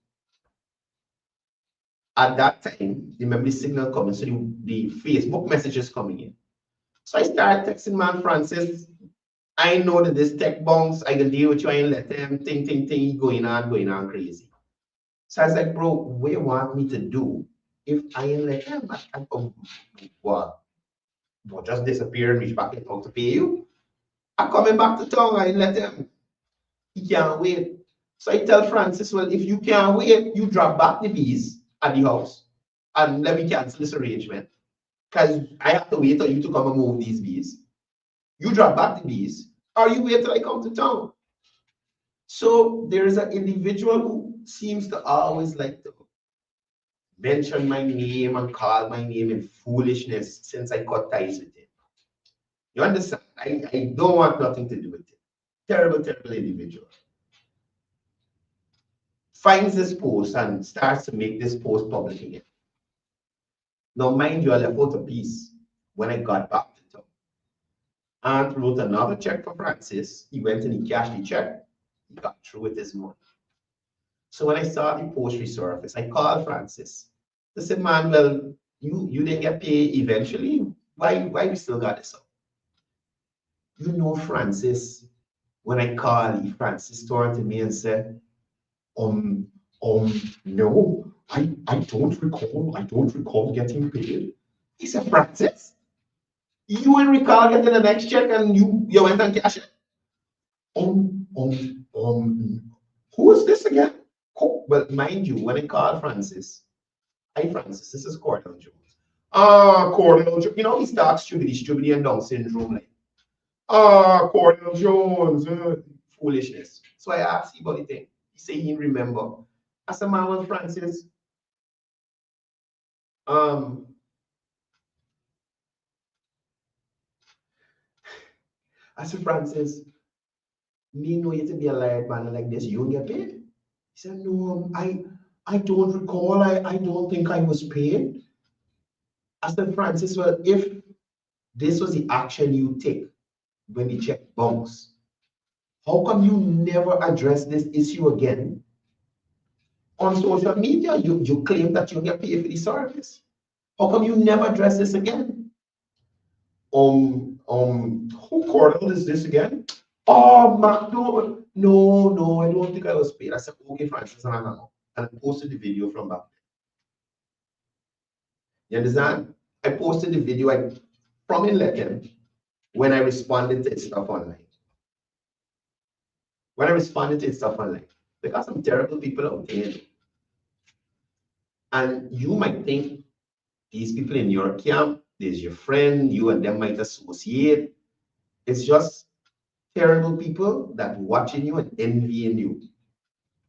At that time, remember the signal coming, so the Facebook messages coming in. So I started texting man Francis. I know that this tech bounce, I can deal with you, I ain't let them ting, going on crazy. So I was like, bro, what do you want me to do if I ain't let them? What just disappear and reach back and talk to pay you? I'm coming back to town, I ain't let them. He can't wait. So I tell Francis, well, if you can't wait, you drop back the bees at the house and let me cancel this arrangement. Because I have to wait for you to come and move these bees. You drop back the bees, or you wait till I come to town. So there's an individual who seems to always like to mention my name and call my name in foolishness since I cut ties with him. You understand? I don't want nothing to do with it. Terrible individual. Finds this post and starts to make this post public again. Now, mind you, I left out a piece when I got back to town. Aunt wrote another check for Francis. He went and he cashed the check. He got through with his money. So when I saw the post resurface, I called Francis. I said, man, well, you didn't get paid eventually. Why we still got this up? You know, Francis, when I called, Francis turned to me and said, no, I don't recall getting paid. He said, Francis, you ain't recall getting the next check and you went and cashed it? Who is this again? Well, mind you, when I called Francis, hi Francis, this is Courdel Jones. Courdel Jones, you know, he starts stupidity and Down syndrome, like, Courdel Jones, foolishness. So I asked him about the thing. He said he didn't remember. I said, man, well, Francis, I said, Francis, me know you to be a liar man like this, you don't get paid? He said, no, I don't recall, I don't think I was paid. I said, Francis, well, if this was the action you take when the check bounced, how come you never address this issue again? On social media, you claim that you get paid for the service. How come you never address this again? Who Courdel is this again? Oh, Mac, no, I don't think I was paid. I said, okay, Francis, and I posted the video from back then. You understand? I posted the video from Hinterland when I responded to his stuff online. There are some terrible people out there. And you might think these people in your camp, there's your friend, you and them might associate. It's just terrible people that watching you and envying you.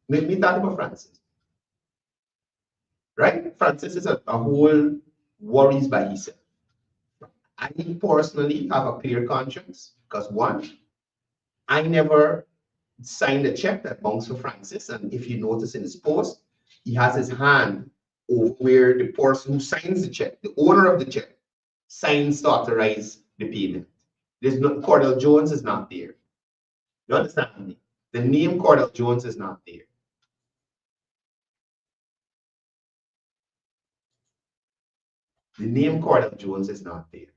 Let me talk about Francis. right? Francis is a whole worries by himself. I personally have a clear conscience because one, I never signed a check that belongs to Francis. And if you notice in his post, he has his hand over where the person who signs the check, the owner of the check, signs to authorize the payment. There's no Courdel Jones is not there. You understand me? The name Courdel Jones is not there. The name Courdel Jones is not there.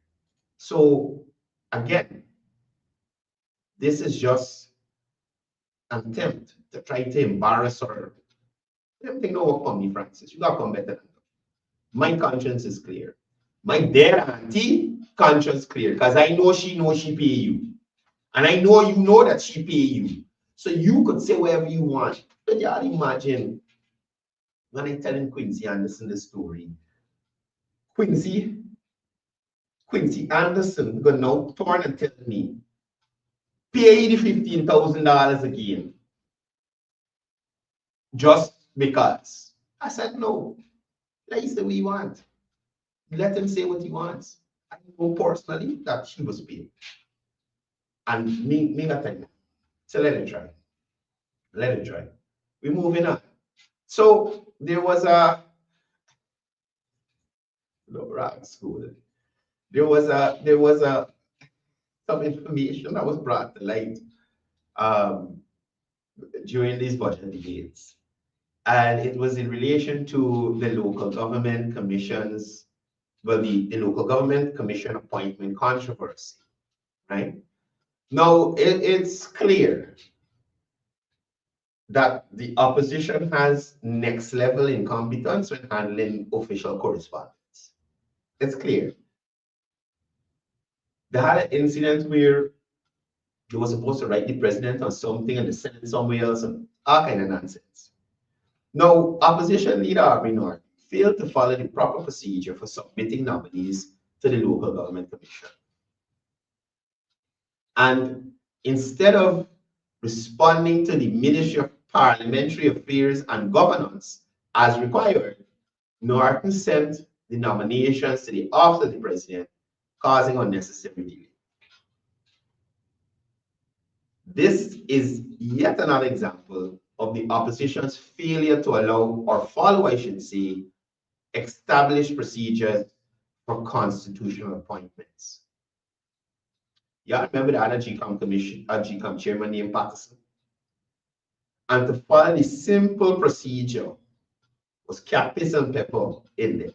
So again, this is just an attempt to try to embarrass her. Everything don't work for me, Francis. You gotta come better than that. My conscience is clear. My dear auntie conscience clear because I know she pay you. And I know you know that she pay you. So you could say whatever you want. But y'all imagine when I telling Quincy Anderson the story. Quincy Anderson gonna now turn and tell me, pay the $15,000 again. Just because. I said no. Let him say what he wants. Let him say what he wants. I know personally that she was paid. And me not tell you. So let him try. Let him try. We're moving on. So there was a school. There was some information that was brought to light during these budget debates. And it was in relation to the local government commissions, well, the local government commission appointment controversy, right? Now, it's clear that the opposition has next level incompetence when handling official correspondence. It's clear. They had an incident where they were supposed to write the president on something and the Senate somewhere else and all kind of nonsense. Now, opposition leader Aubrey North failed to follow the proper procedure for submitting nominees to the local government commission. And instead of responding to the Ministry of Parliamentary Affairs and Governance as required, Norton sent the nominations to the office of the president, causing unnecessary delay. This is yet another example of the opposition's failure to allow or follow, I should say, established procedures for constitutional appointments. Y'all remember the other GCOM chairman named Patterson? And to follow the simple procedure was capis and pepper in there.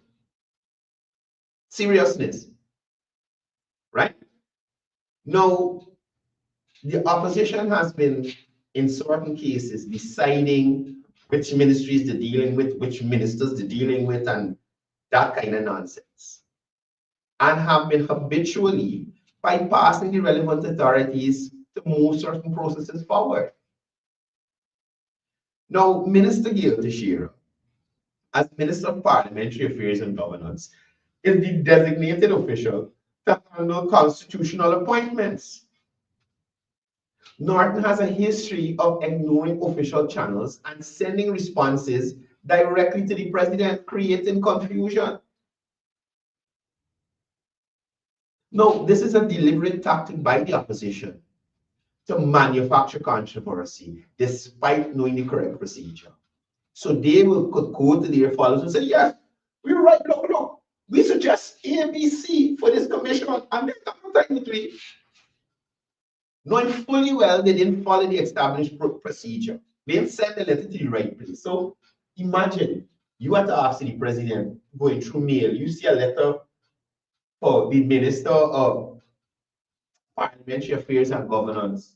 Seriousness, right? Now, the opposition has been, in certain cases, deciding which ministries they're dealing with, which ministers they're dealing with, and that kind of nonsense. And have been habitually bypassing the relevant authorities to move certain processes forward. Now, Minister Gail Teixeira, as Minister of Parliamentary Affairs and Governance, is the designated official to handle constitutional appointments. Norton has a history of ignoring official channels and sending responses directly to the president, creating confusion. No, this is a deliberate tactic by the opposition to manufacture controversy despite knowing the correct procedure. So they could go to their followers and say, yes, we're right, look, we suggest ABC for this commission, and then technically, knowing fully well they didn't follow the established procedure. They didn't send the letter to the right place. So imagine you at the office of the president going through mail, you see a letter for the Minister of Parliamentary Affairs and Governance.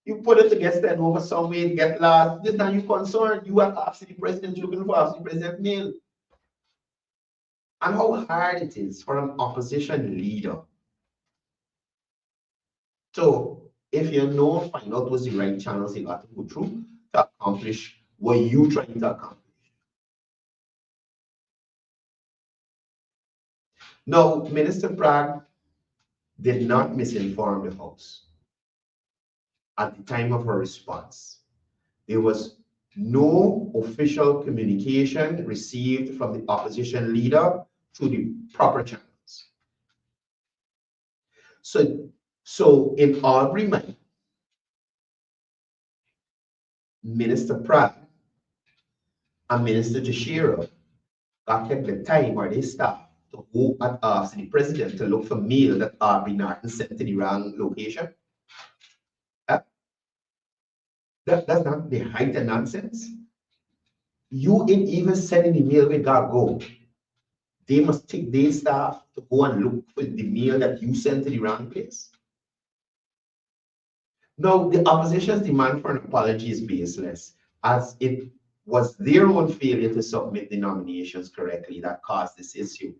You put it to get sent over somewhere, get lost. This time you're concerned, you at the office of the president looking for office of the president mail. And how hard it is for an opposition leader. So if you know, find out what's the right channels you got to go through to accomplish what you're trying to accomplish. Now, Minister Bragg did not misinform the House. At the time of her response, there was no official communication received from the opposition leader through the proper channels. So in Aubrey mind, Minister Pratt and Minister Teixeira got kept the time or they staff to go and ask the president to look for mail that Aubrey Norton sent to the wrong location. That's not the height of nonsense. You ain't even sending the mail where God go. They must take their staff to go and look for the mail that you sent to the wrong place. Now, the opposition's demand for an apology is baseless, as it was their own failure to submit the nominations correctly that caused this issue.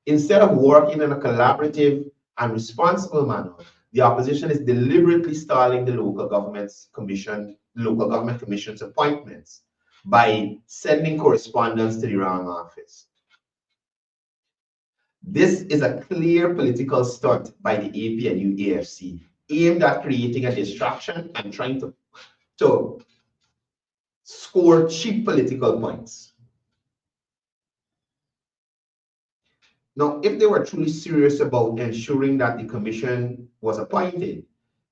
Instead of working in a collaborative and responsible manner, the opposition is deliberately stalling the local government commission's appointments by sending correspondence to the wrong office. This is a clear political stunt by the APNU AFC aimed at creating a distraction and trying to score cheap political points. Now, if they were truly serious about ensuring that the commission was appointed,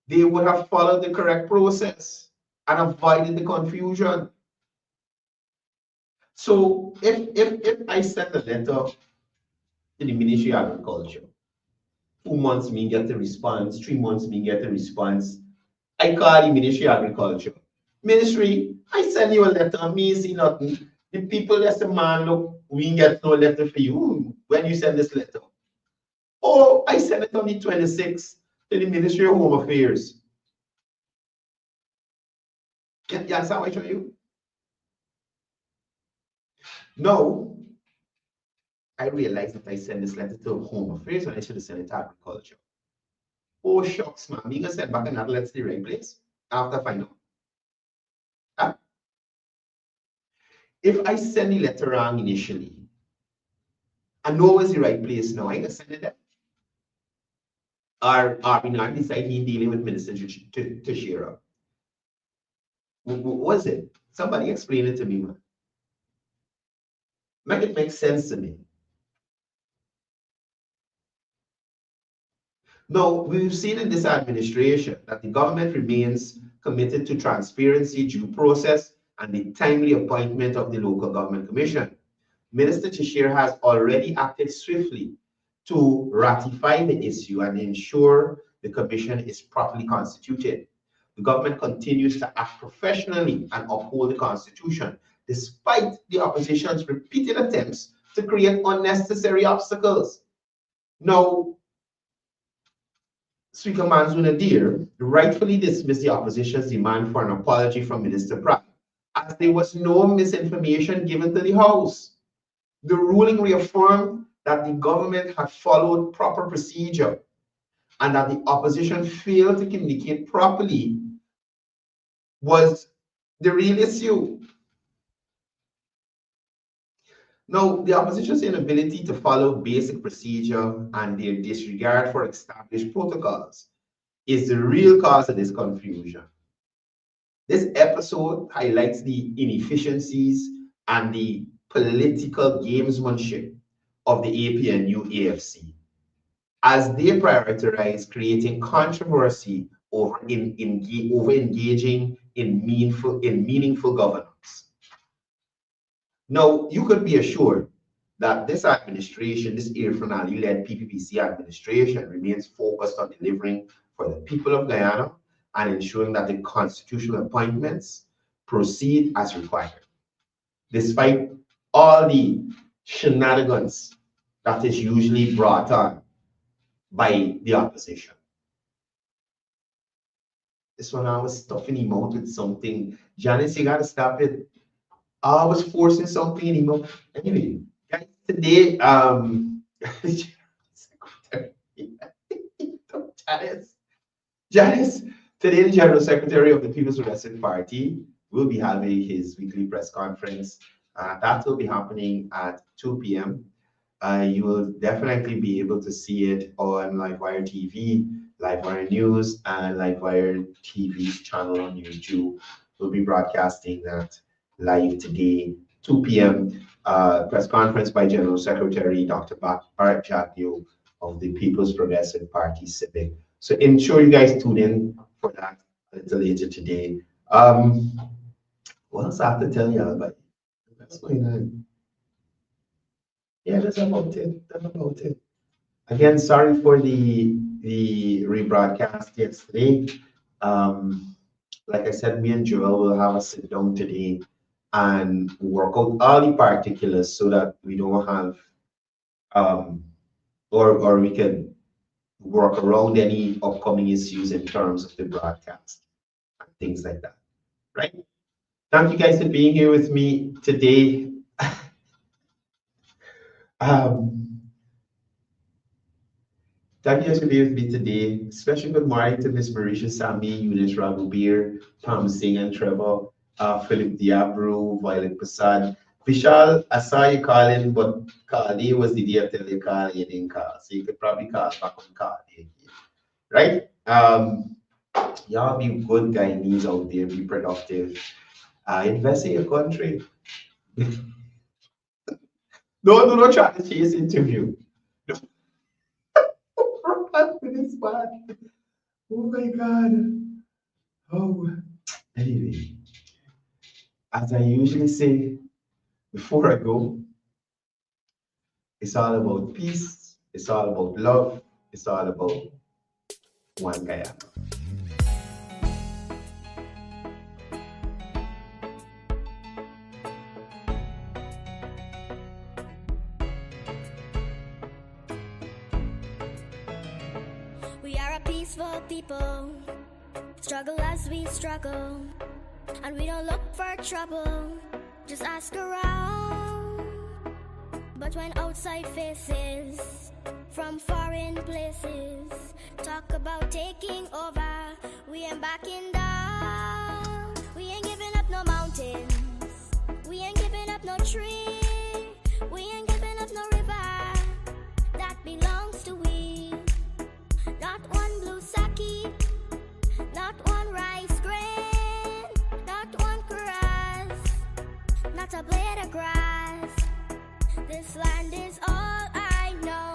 they would have followed the correct process and avoided the confusion. So if I send a letter to the Ministry of Agriculture, 2 months me get the response, 3 months me get the response, I call the Ministry of Agriculture. Ministry, I send you a letter, me see nothing. The people that say, man, look, we get no letter for you when you send this letter. Oh, I sent it on the 26th to the Ministry of Home Affairs. You understand what I tell you? No, I realized that I sent this letter to Home Affairs and I should have sent it to Agriculture. Oh, shucks, man. Me gonna send back another letter to the right place after I find out. Huh? If I send the letter wrong initially, I know it's the right place now, I gonna send it there. Or we not decide he dealing with Minister Teixeira. What was it? Somebody explain it to me, man. Make it make sense to me. Now, we've seen in this administration that the government remains committed to transparency, due process, and the timely appointment of the local government commission. Minister Teixeira has already acted swiftly to ratify the issue and ensure the commission is properly constituted. The government continues to act professionally and uphold the Constitution, despite the opposition's repeated attempts to create unnecessary obstacles. Now, Speaker Manzuna Deer rightfully dismissed the opposition's demand for an apology from Minister Pratt, as there was no misinformation given to the House. The ruling reaffirmed that the government had followed proper procedure and that the opposition failed to communicate properly was the real issue. Now, the opposition's inability to follow basic procedure and their disregard for established protocols is the real cause of this confusion. This episode highlights the inefficiencies and the political gamesmanship of the APNU AFC, as they prioritize creating controversy over engaging in meaningful governance. Now, you could be assured that this administration, this Air Finale-led PPPC administration, remains focused on delivering for the people of Guyana and ensuring that the constitutional appointments proceed as required, despite all the shenanigans that is usually brought on by the opposition. This one I was stuffing him out with something. Janice, you gotta stop it. I was forcing something in him. Anyway, guys, today, Janice, today the General Secretary of the People's Progressive Party will be having his weekly press conference. That will be happening at 2 p.m. You will definitely be able to see it on Livewire TV, Livewire News, and Livewire TV's channel on YouTube. We'll be broadcasting that live today, 2 p.m. Press conference by General Secretary Dr. Bharat Jagdeo of the People's Progressive Party Civic. So ensure you guys tune in for that a little later today. What else I have to tell y'all about? What's going on? Yeah, that's about it. That's about it. Again, sorry for the rebroadcast yesterday. Like I said, me and Joel will have a sit down today and work out all the particulars so that we don't have or we can work around any upcoming issues in terms of the broadcast and things like that. Right? Thank you guys for being here with me today. Thank you guys for being with me today. Special good morning to Miss Marisha Sami, Eunice Raghubir, Pam Singh and Trevor, Philip Diabro, Violet Prasad. Vishal, I saw you calling, but Cardi was the day until you call, you didn't call. So you could probably call back on Cardi again. Right? Y'all be good Guyanese out there, be productive. Invest in your country. Don't try to chase interview. This part. Oh my God. Oh, anyway, as I usually say before I go, it's all about peace, it's all about love, it's all about one Guyana. We are a peaceful people, struggle as we struggle, and we don't look for trouble, just ask around. But when outside faces from foreign places talk about taking over, we ain't backing down. We ain't giving up no mountains, we ain't giving up no tree, we ain't giving up no river that belongs to we. Not one blue sake, not one rice grain, not one grass, not a blade of grass. This land is all I know.